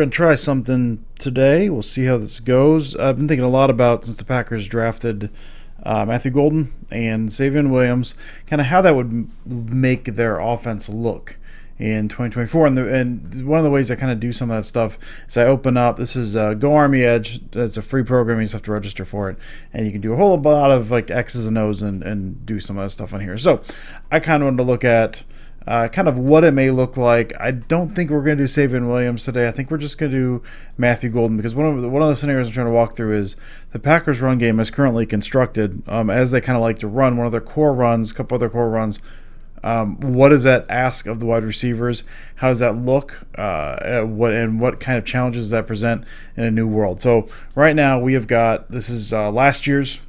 going to try something today. We'll see how this goes. I've been thinking a lot about, since the Packers drafted Matthew Golden and Savion Williams, kind of how that would make their offense look in 2024. And one of the ways I kind of do some of that stuff is I open up, this is Go Army Edge. It's a free program. You just have to register for it. And you can do a whole lot of like X's and O's and do some of that stuff on here. So I kind of wanted to look at kind of what it may look like. I don't think we're going to do Savion Williams today. I think we're just going to do Matthew Golden, because one of the scenarios I'm trying to walk through is the Packers' run game is currently constructed as they kind of like to run. One of their core runs, a couple other core runs. What does that ask of the wide receivers? How does that look? What kind of challenges does that present in a new world? So right now we have got, this is last year's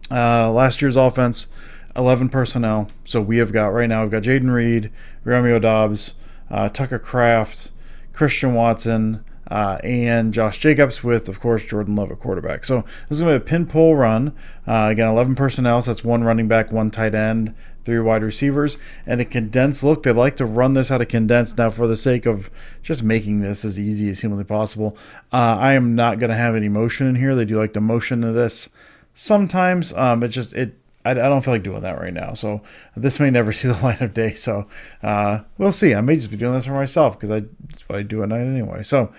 offense. 11 personnel. So we have got right now, we've got Jaden Reed, Romeo Dobbs, Tucker Kraft, Christian Watson, and Josh Jacobs with, of course, Jordan Love at quarterback. So this is going to be a pin pull run. Again, 11 personnel, so that's one running back, one tight end, 3 wide receivers, and a condensed look. They like to run this out of condensed. Now, for the sake of just making this as easy as humanly possible, I am not going to have any motion in here. They do like to motion to this sometimes. I don't feel like doing that right now. So this may never see the light of day. So we'll see. I may just be doing this for myself because that's what I do at night anyway. So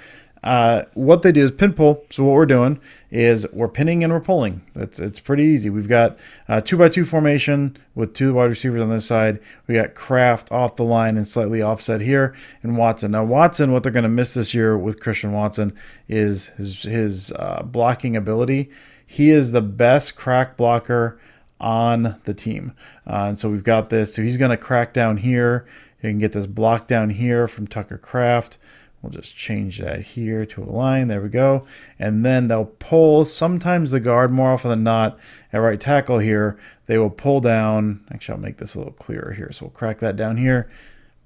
what they do is pin pull. So what we're doing is we're pinning and we're pulling. It's pretty easy. We've got 2x2 formation with 2 wide receivers on this side. We got Kraft off the line and slightly offset here, and Watson. Now Watson, what they're going to miss this year with Christian Watson is his blocking ability. He is the best crack blocker on the team. And so we've got this. So he's going to crack down here. You can get this block down here from Tucker Kraft. We'll just change that here to a line. There we go. And then they'll pull, sometimes the guard, more often than not, at right tackle here, they will pull down. Actually, I'll make this a little clearer here. So we'll crack that down here.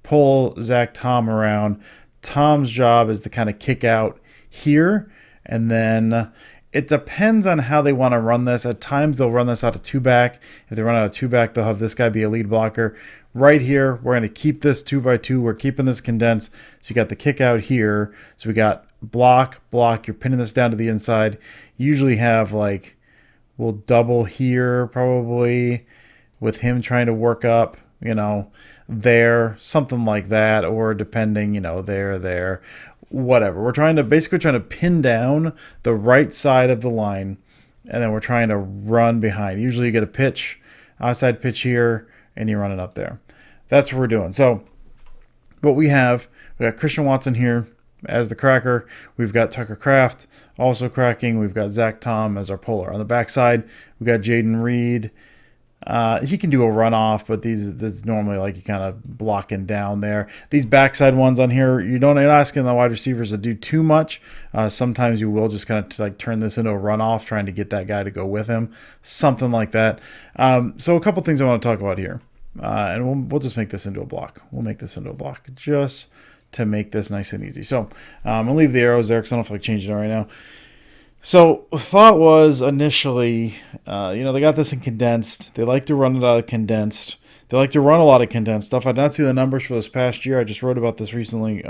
Pull Zach Tom around. Tom's job is to kind of kick out here. And then it depends on how they want to run this. At times, they'll run this out of 2-back. If they run out of 2-back, they'll have this guy be a lead blocker. Right here, we're going to keep this 2x2. We're keeping this condensed. So you got the kick out here. So we got block. You're pinning this down to the inside. You usually have we'll double here probably with him trying to work up, there, something like that. Or depending, there. Whatever. We're basically trying to pin down the right side of the line, and then we're trying to run behind. Usually you get a pitch, outside pitch here, and you run it up there. That's what we're doing. So what we got Christian Watson here as the cracker. We've got Tucker Kraft also cracking. We've got Zach Tom as our puller. On the backside, we've got Jaden Reed. He can do a runoff, but this normally you kind of blocking down there. These backside ones on here, you're not asking the wide receivers to do too much. Sometimes you will just kind of turn this into a runoff, trying to get that guy to go with him, something like that. So a couple things I want to talk about here, and we'll just make this into a block. We'll make this into a block just to make this nice and easy. So I'm gonna leave the arrows there because I don't feel like changing it right now. So thought was initially, they got this in condensed. They like to run it out of condensed. They like to run a lot of condensed stuff. I did not see the numbers for this past year. I just wrote about this recently.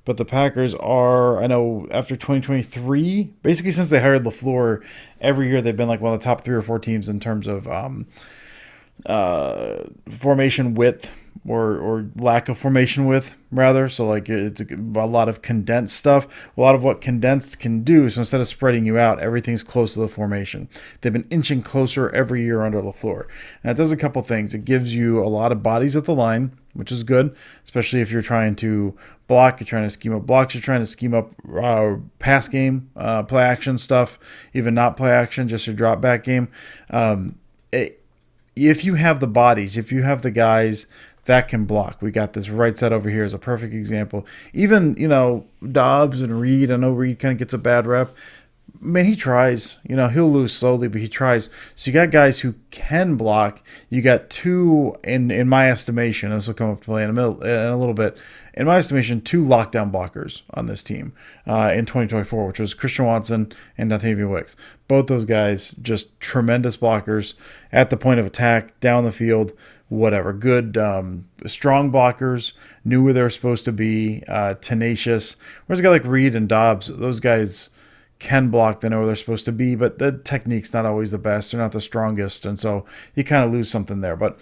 But the Packers are, I know, after 2023, basically since they hired LaFleur, every year they've been one of the top 3 or 4 teams in terms of formation width or lack of formation width, rather. So it's a lot of condensed stuff. A lot of what condensed can do. So instead of spreading you out, everything's close to the formation. They've been inching closer every year under LaFleur. And it does a couple things. It gives you a lot of bodies at the line, which is good, especially if you're trying to block, you're trying to scheme up blocks, you're trying to scheme up pass game, play action stuff, even not play action, just your drop back game. If you have the bodies, if you have the guys that can block, we got this right side over here is a perfect example. Even, Dobbs and Reed, I know Reed kind of gets a bad rep. Man, he tries. He'll lose slowly, but he tries. So you got guys who can block. You got two, in my estimation, this will come up to play in a little bit. In my estimation, two lockdown blockers on this team in 2024, which was Christian Watson and Dontavian Wicks. Both those guys, just tremendous blockers at the point of attack, down the field, whatever. Good, strong blockers, knew where they were supposed to be, tenacious. Whereas a guy like Reed and Dobbs, those guys can block, they know where they're supposed to be, but the technique's not always the best. They're not the strongest, and so you kind of lose something there. But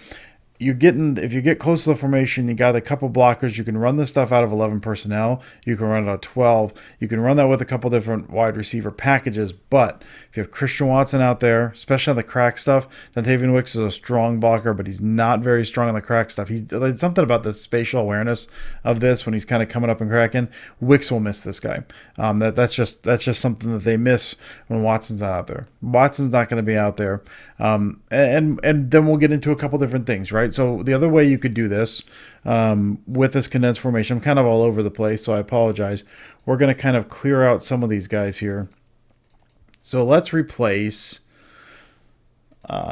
if you get close to the formation, you got a couple blockers. You can run this stuff out of 11 personnel. You can run it out of 12. You can run that with a couple different wide receiver packages. But if you have Christian Watson out there, especially on the crack stuff, Dontavian Wicks is a strong blocker, but he's not very strong on the crack stuff. There's something about the spatial awareness of this when he's kind of coming up and cracking. Wicks will miss this guy. That's just something that they miss when Watson's not out there. Watson's not going to be out there. And then we'll get into a couple different things, right? So the other way you could do this with this condensed formation, I'm kind of all over the place, so I apologize. We're going to kind of clear out some of these guys here. So let's replace,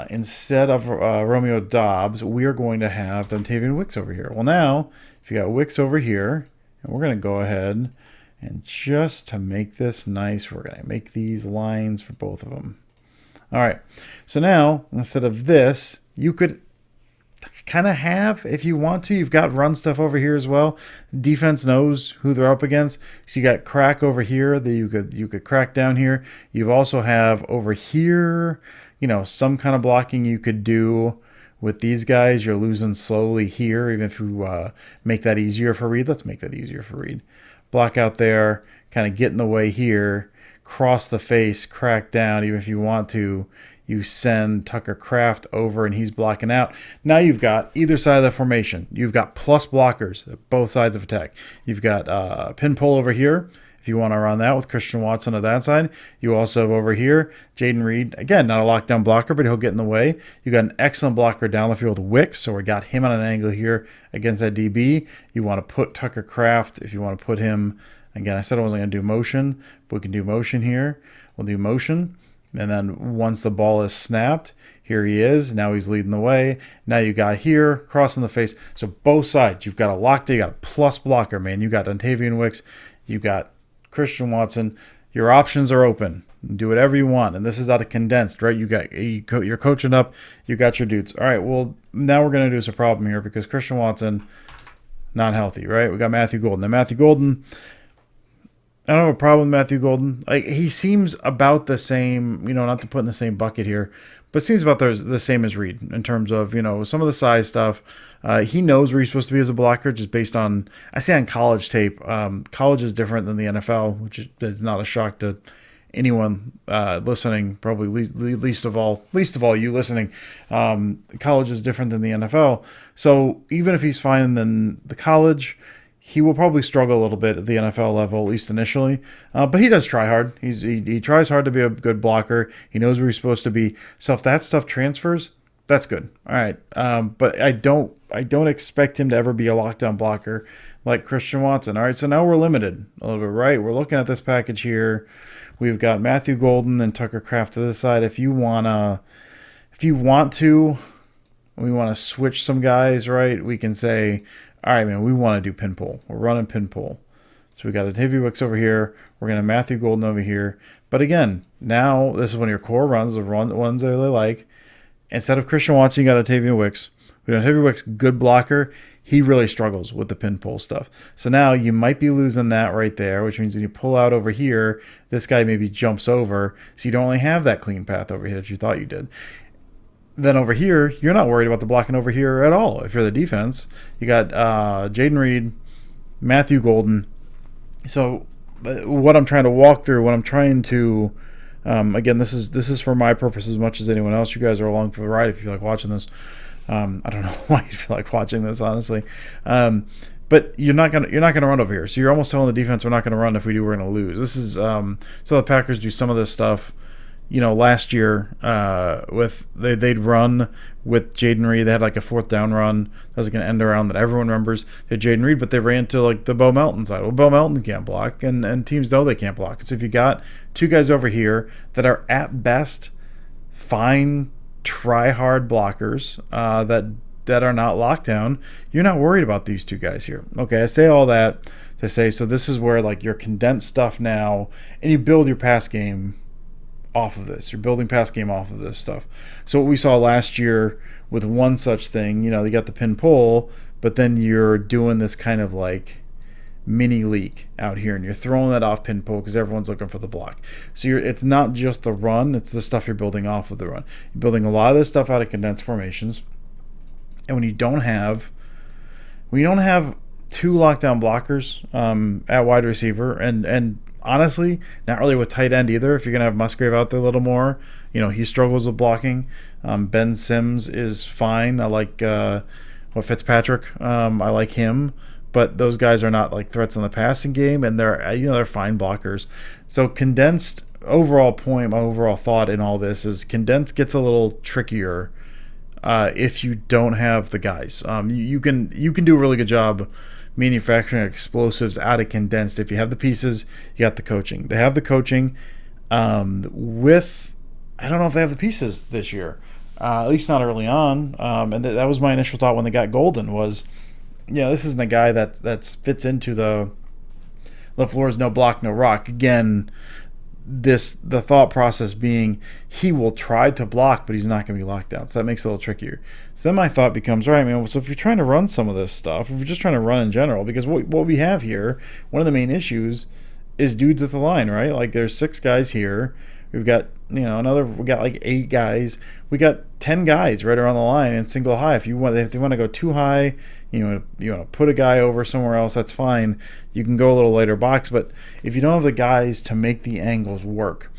instead of Romeo Dobbs, we are going to have Dontavian Wicks over here. Well, now, if you got Wicks over here, and we're going to go ahead and just to make this nice, we're going to make these lines for both of them. All right, so now, instead of this, you could kind of have, if you want to, you've got run stuff over here as well. Defense knows who they're up against. So you got crack over here that you could crack down here. You also have over here, some kind of blocking you could do with these guys. You're losing slowly here, even if you make that easier for Reed. Let's make that easier for Reed. Block out there, kind of get in the way here, cross the face, crack down, even if you want to. You send Tucker Kraft over and he's blocking out. Now you've got either side of the formation. You've got plus blockers at both sides of attack. You've got pin pull over here if you want to run that with Christian Watson on that side. You also have over here Jayden Reed. Again, not a lockdown blocker, but he'll get in the way. You got an excellent blocker down the field with Wicks, so we got him on an angle here against that DB. You want to put Tucker Kraft if you want to put him. Again, I said I wasn't going to do motion, but we can do motion here. We'll do motion. And then once the ball is snapped, here he is. Now he's leading the way. Now you got here, crossing the face. So both sides, you've got a lockdown, you got a plus blocker, man. You got Dontavian Wicks, you got Christian Watson. Your options are open. Do whatever you want. And this is out of condensed, right? You're coaching up. You got your dudes. All right, well, now we're going to do some problem here because Christian Watson, not healthy, right? We got Matthew Golden. Now, Matthew Golden, I don't have a problem with Matthew Golden. He seems about the same, not to put in the same bucket here, but seems about the same as Reed in terms of, some of the size stuff. He knows where he's supposed to be as a blocker just based on, I say on college tape. College is different than the NFL, which is not a shock to anyone listening, probably least of all you listening. College is different than the NFL. So even if he's fine in the college, he will probably struggle a little bit at the NFL level, at least initially. But he does try hard. He tries hard to be a good blocker. He knows where he's supposed to be. So if that stuff transfers, that's good. All right. But I don't expect him to ever be a lockdown blocker like Christian Watson. All right. So now we're limited a little bit, right? We're looking at this package here. We've got Matthew Golden and Tucker Kraft to this side. If you want to, we want to switch some guys, right? We can say, all right, man, we want to do pin pull. We're running pin pull. So we got a Dontavian Wicks over here. We're going to Matthew Golden over here. But again, now this is one of your core runs, the ones I really like. Instead of Christian Watson, you got a Dontavian Wicks. We got Dontavian Wicks, good blocker. He really struggles with the pin pull stuff. So now you might be losing that right there, which means when you pull out over here, this guy maybe jumps over. So you don't really have that clean path over here that you thought you did. Then over here, you're not worried about the blocking over here at all. If you're the defense, you got Jayden Reed, Matthew Golden. So what I'm trying to walk through, what I'm trying to, again, this is for my purpose as much as anyone else. You guys are along for the ride if you feel like watching this. I don't know why you feel like watching this, honestly. But you're not gonna run over here. So you're almost telling the defense we're not gonna run. If we do, we're gonna lose. This is so the Packers do some of this stuff. last year with they'd run with Jaden Reed. They had like a fourth down run that was going to end around that everyone remembers. They had Jaden Reed, but they ran to like the Bo Melton side. Well, Bo Melton can't block, and teams know they can't block. So if you got two guys over here that are at best fine, try hard blockers that are not lockdown, you're not worried about these two guys here. Okay, I say all that to say, so this is where like your condensed stuff now, and you build your pass game off of this. You're building pass game off of this stuff. So what we saw last year with one such thing, you got the pin pull, but then you're doing this kind of like mini leak out here, and you're throwing that off pin pull because everyone's looking for the block. So it's not just the run, it's the stuff you're building off of the run. You're building a lot of this stuff out of condensed formations. And when you don't have two lockdown blockers at wide receiver, and honestly, not really with tight end either. If you're gonna have Musgrave out there a little more, he struggles with blocking. Ben Sims is fine. I like Fitzpatrick. I like him, but those guys are not like threats in the passing game, and they're fine blockers. So condensed overall point, my overall thought in all this is condensed gets a little trickier. If you don't have the guys, you can do a really good job manufacturing explosives out of condensed. If you have the pieces, you got the coaching. They have the coaching. I don't know if they have the pieces this year, at least not early on. And that was my initial thought when they got Golden was, this isn't a guy that fits into the LaFleur's no block, no rock. Again, the thought process being he will try to block, but he's not going to be locked down. So that makes it a little trickier. So then my thought becomes, all right, man, so if you're trying to run some of this stuff, if you're just trying to run in general, because what we have here, one of the main issues is dudes at the line, right? Like there's 6 guys here. We've got, we got like 8 guys. We got 10 guys right around the line in single high. If they want to go too high, you want to put a guy over somewhere else, that's fine. You can go a little later box, but if you don't have the guys to make the angles work,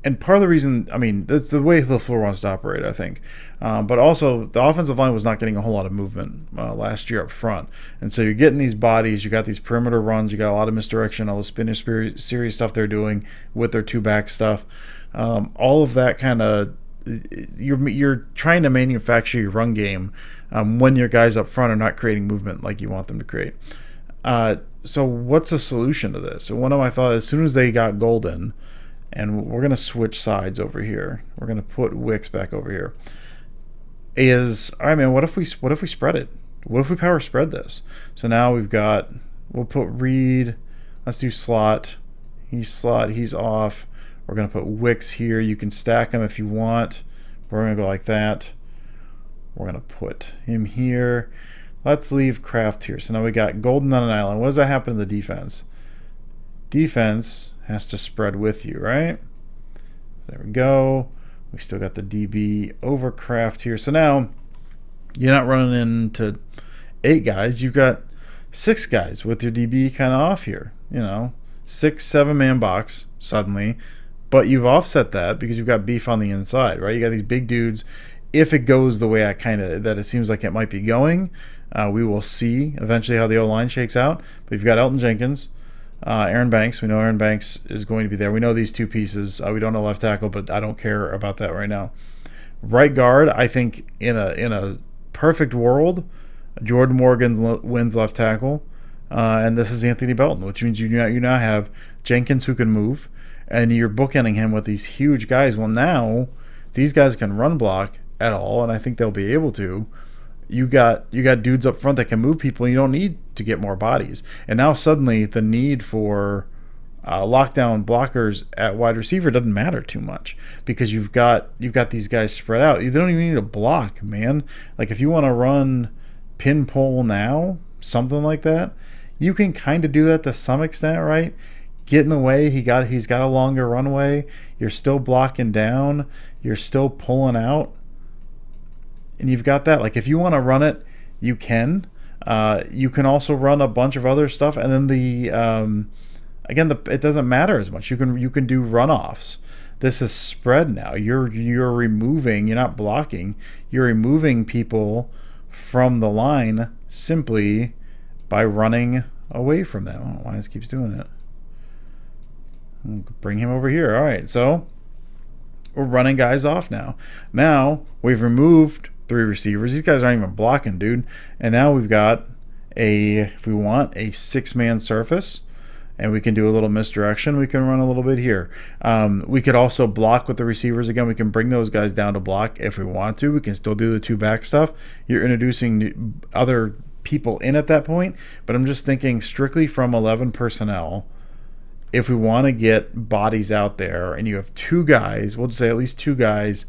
and part of the reason, that's the way LaFleur wants to operate, I think. But also, the offensive line was not getting a whole lot of movement last year up front. And so you're getting these bodies, you got these perimeter runs, you got a lot of misdirection, all the spinner series stuff they're doing with their two-back stuff. All of that kind of, you're trying to manufacture your run game when your guys up front are not creating movement like you want them to create. So what's the solution to this? So one of my thoughts, as soon as they got Golden, and we're going to switch sides over here. We're going to put Wicks back over here. All right, man, what if we spread it? What if we power spread this? So now we'll put Reed. Let's do slot. He's off. We're going to put Wicks here. You can stack him if you want. We're going to go like that. We're going to put him here. Let's leave Kraft here. So now we got Golden on an island. What does that happen to the defense? Defense has to spread with you, right? So there we go. We still got the DB over Kraft here. So now you're not running into 8 guys. You've got 6 guys with your DB kind of off here. 6-7-man box suddenly. But you've offset that because you've got beef on the inside, right? You got these big dudes. If it goes the way that it seems like it might be going, we will see eventually how the O-line shakes out. But you've got Elton Jenkins, Aaron Banks. We know Aaron Banks is going to be there. We know these 2 pieces. We don't know left tackle, but I don't care about that right now. Right guard, I think in a perfect world, Jordan Morgan wins left tackle, and this is Anthony Belton, which means you now have Jenkins who can move, and you're bookending him with these huge guys. Well, now these guys can run block at all, and I think they'll be able to. You got dudes up front that can move people. You don't need to get more bodies. And now suddenly the need for lockdown blockers at wide receiver doesn't matter too much because you've got these guys spread out. You don't even need a block, man. Like if you want to run pin pull now, something like that, you can kind of do that to some extent, right? Get in the way. He's got a longer runway. You're still blocking down. You're still pulling out. And you've got that. Like if you want to run it, you can. You can also run a bunch of other stuff, and then it doesn't matter as much. You can do runoffs. This is spread now. You're removing. You're not blocking. You're removing people from the line simply by running away from them. I don't know why this keeps doing it. Bring him over here. All right, so We're running guys off now. Now we've removed 3 receivers. These guys aren't even blocking, dude. And now we've got if we want, a 6-man surface, and we can do a little misdirection. We can run a little bit here. We could also block with the receivers again. We can bring those guys down to block if we want to. We can still do the 2 back stuff. You're introducing other people in at that point, but I'm just thinking strictly from 11 personnel. If we want to get bodies out there, and you have 2 guys, we'll just say at least 2 guys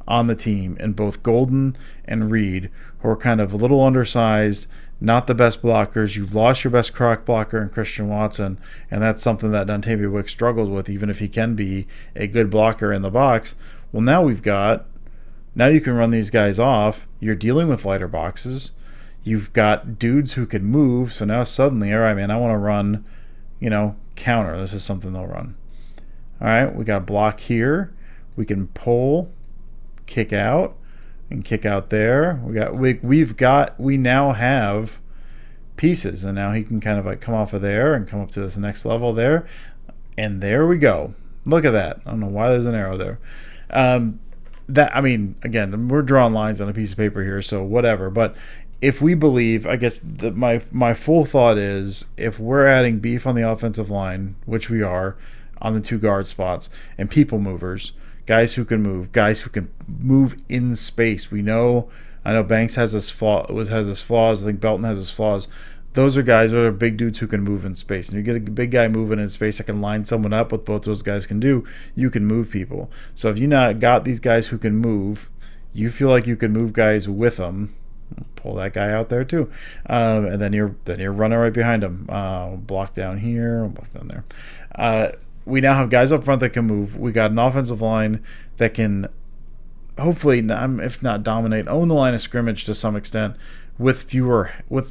on the team, and both Golden and Reed, who are kind of a little undersized, not the best blockers. You've lost your best crack blocker in Christian Watson, and that's something that Dontayvion Wicks struggles with, even if he can be a good blocker in the box. Well, now you can run these guys off. You're dealing with lighter boxes. You've got dudes who can move, so now suddenly, all right, man, I want to run, counter. This is something they'll run. All right, we got a block here. We can pull, kick out, and kick out there. We now have pieces, and now he can kind of like come off of there and come up to this next level there, and there we go. Look at that. I don't know why there's an arrow there. Again, we're drawing lines on a piece of paper here, so whatever. But if we believe, I guess my full thought is, if we're adding beef on the offensive line, which we are on the 2 guard spots, and people movers, guys who can move in space. I know Banks has his flaws. I think Belton has his flaws. Those are big dudes who can move in space. And you get a big guy moving in space that can line someone up with both those guys can do, you can move people. So if you not got these guys who can move, you feel like you can move guys with them. Pull that guy out there too, and then you're running right behind him. Block down here, block down there. We now have guys up front that can move. We got an offensive line that can hopefully, if not dominate, own the line of scrimmage to some extent with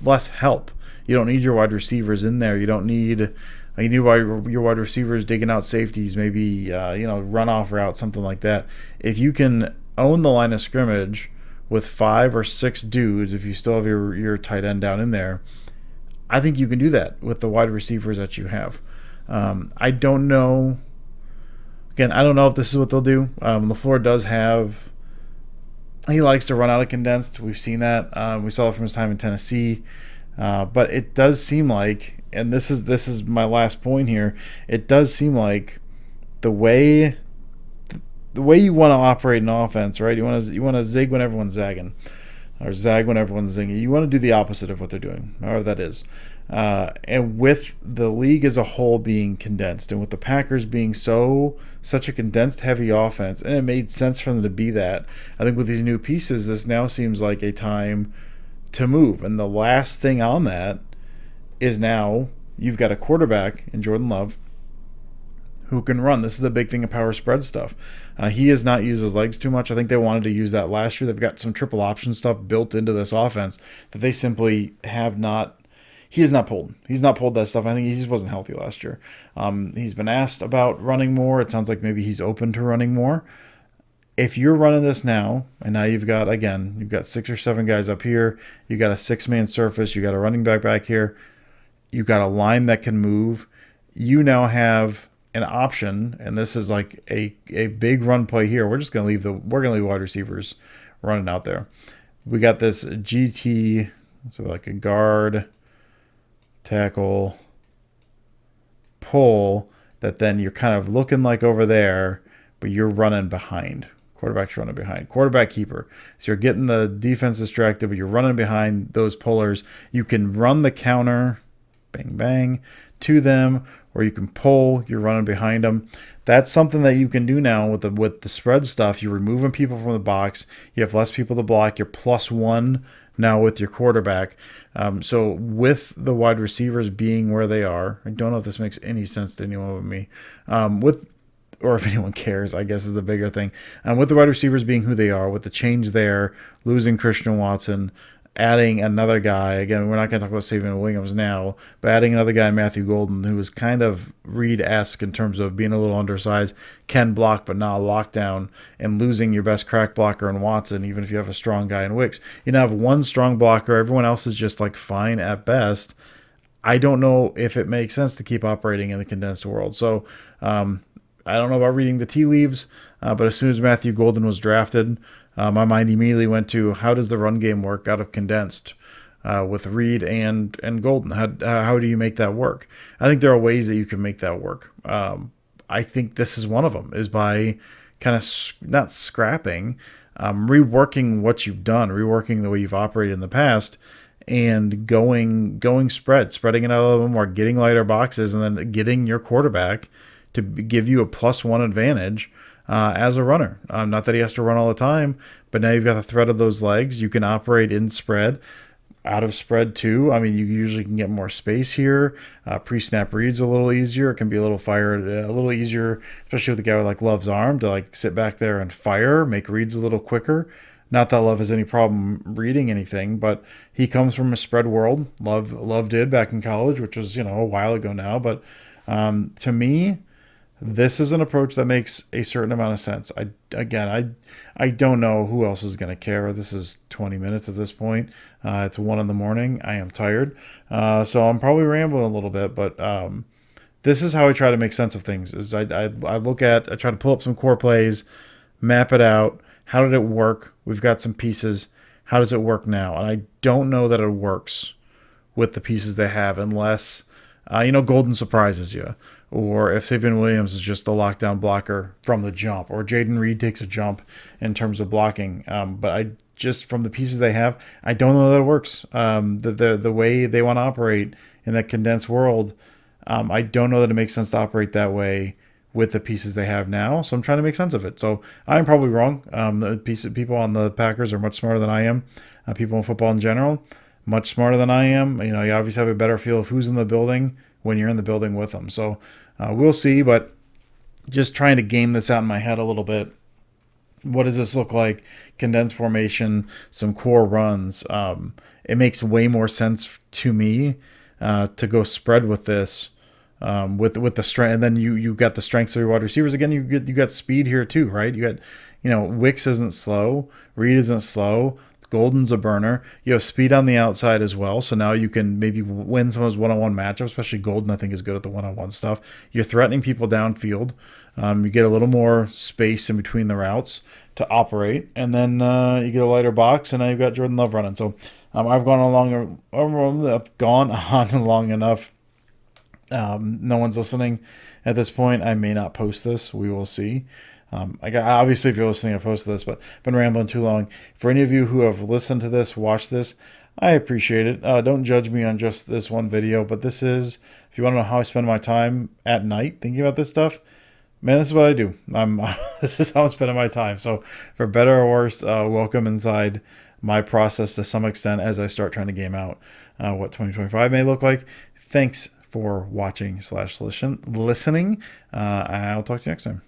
less help. You don't need your wide receivers in there. You don't need your wide receivers digging out safeties, maybe run off route, something like that. If you can own the line of scrimmage with 5 or 6 dudes, if you still have your tight end down in there, I think you can do that with the wide receivers that you have. I don't know. Again, I don't know if this is what they'll do. LaFleur does have. He likes to run out of condensed. We've seen that. We saw it from his time in Tennessee. But it does seem like, and this is my last point here. It does seem like the way you want to operate an offense, right? You want to zig when everyone's zagging, or zag when everyone's zinging. You want to do the opposite of what they're doing, or that is. And with the league as a whole being condensed, and with the Packers being such a condensed heavy offense, and it made sense for them to be that, I think with these new pieces, this now seems like a time to move. And the last thing on that is now you've got a quarterback in Jordan Love who can run. This is the big thing of power spread stuff. He has not used his legs too much. I think they wanted to use that last year. They've got some triple option stuff built into this offense that they simply have not. He has not pulled. He's not pulled that stuff. I think he just wasn't healthy last year. He's been asked about running more. It sounds like maybe he's open to running more. If you're running this now, and now you've got 6 or 7 guys up here, you've got a 6-man surface, you got a running back here, you've got a line that can move, you now have an option, and this is like a big run play here. We're gonna leave wide receivers running out there. We got this GT, so like a guard, tackle, pull, that then you're kind of looking like over there, but you're running behind. Quarterback's running behind. Quarterback keeper. So you're getting the defense distracted, but you're running behind those pullers. You can run the counter, bang, bang, to them, or you can pull, you're running behind them. That's something that you can do now with the spread stuff. You're removing people from the box. You have less people to block. You're +1 now with your quarterback. So with the wide receivers being where they are, I don't know if this makes any sense to anyone but me. Or if anyone cares, I guess, is the bigger thing. With the wide receivers being who they are, with the change there, losing Christian Watson, adding another guy. Again, we're not going to talk about Savion Williams now, but adding another guy, Matthew Golden, who is kind of Reed-esque in terms of being a little undersized, can block but not lock down, and losing your best crack blocker in Watson, even if you have a strong guy in Wicks. You now have one strong blocker. Everyone else is just like fine at best. I don't know if it makes sense to keep operating in the condensed world. So, I don't know about reading the tea leaves. But as soon as Matthew Golden was drafted, my mind immediately went to how does the run game work out of condensed with Reed and Golden? How do you make that work? I think there are ways that you can make that work. I think this is one of them, is by kind of not scrapping, reworking what you've done, reworking the way you've operated in the past, and spreading it out a little more, getting lighter boxes, and then getting your quarterback to give you a +1 advantage as a runner. Not that he has to run all the time, but now you've got the threat of those legs. You can operate in spread, out of spread too. I mean, you usually can get more space here. Pre-snap reads a little easier. It can be a little easier, especially with a guy like Love's arm, to like sit back there and fire, make reads a little quicker. Not that Love has any problem reading anything, but he comes from a spread world. Love did back in college, which was, a while ago now. But to me, this is an approach that makes a certain amount of sense. I don't know who else is going to care. This is 20 minutes at this point. It's 1 a.m. I am tired. So I'm probably rambling a little bit, but this is how I try to make sense of things. Is I try to pull up some core plays, map it out. How did it work? We've got some pieces. How does it work now? And I don't know that it works with the pieces they have unless, Golden surprises you. Or if Savion Williams is just a lockdown blocker from the jump. Or Jaden Reed takes a jump in terms of blocking. But from the pieces they have, I don't know that it works. The way they want to operate in that condensed world, I don't know that it makes sense to operate that way with the pieces they have now. So I'm trying to make sense of it. So I'm probably wrong. People on the Packers are much smarter than I am. People in football in general, much smarter than I am. You obviously have a better feel of who's in the building when you're in the building with them. So we'll see, but just trying to game this out in my head a little bit. What does this look like? Condensed formation, some core runs. It makes way more sense to me to go spread with this. With the strength, and then you got the strengths of your wide receivers again. You got speed here too, right? You got, Wicks isn't slow, Reed isn't slow, Golden's a burner. You have speed on the outside as well, so now you can maybe win some of those one-on-one matchups. Especially Golden, I think, is good at the one-on-one stuff. You're threatening people downfield. You get a little more space in between the routes to operate, and then you get a lighter box, and now you've got Jordan Love running. So I've gone on long enough. No one's listening at this point. I may not post this. We will see. Obviously, if you're listening, I posted this, but I've been rambling too long. For any of you who have listened to this, watched this, I appreciate it. Don't judge me on just this one video, but this is, if you want to know how I spend my time at night thinking about this stuff, man, this is what I do. This is how I'm spending my time. So for better or worse, welcome inside my process to some extent as I start trying to game out what 2025 may look like. Thanks for watching / listening. I'll talk to you next time.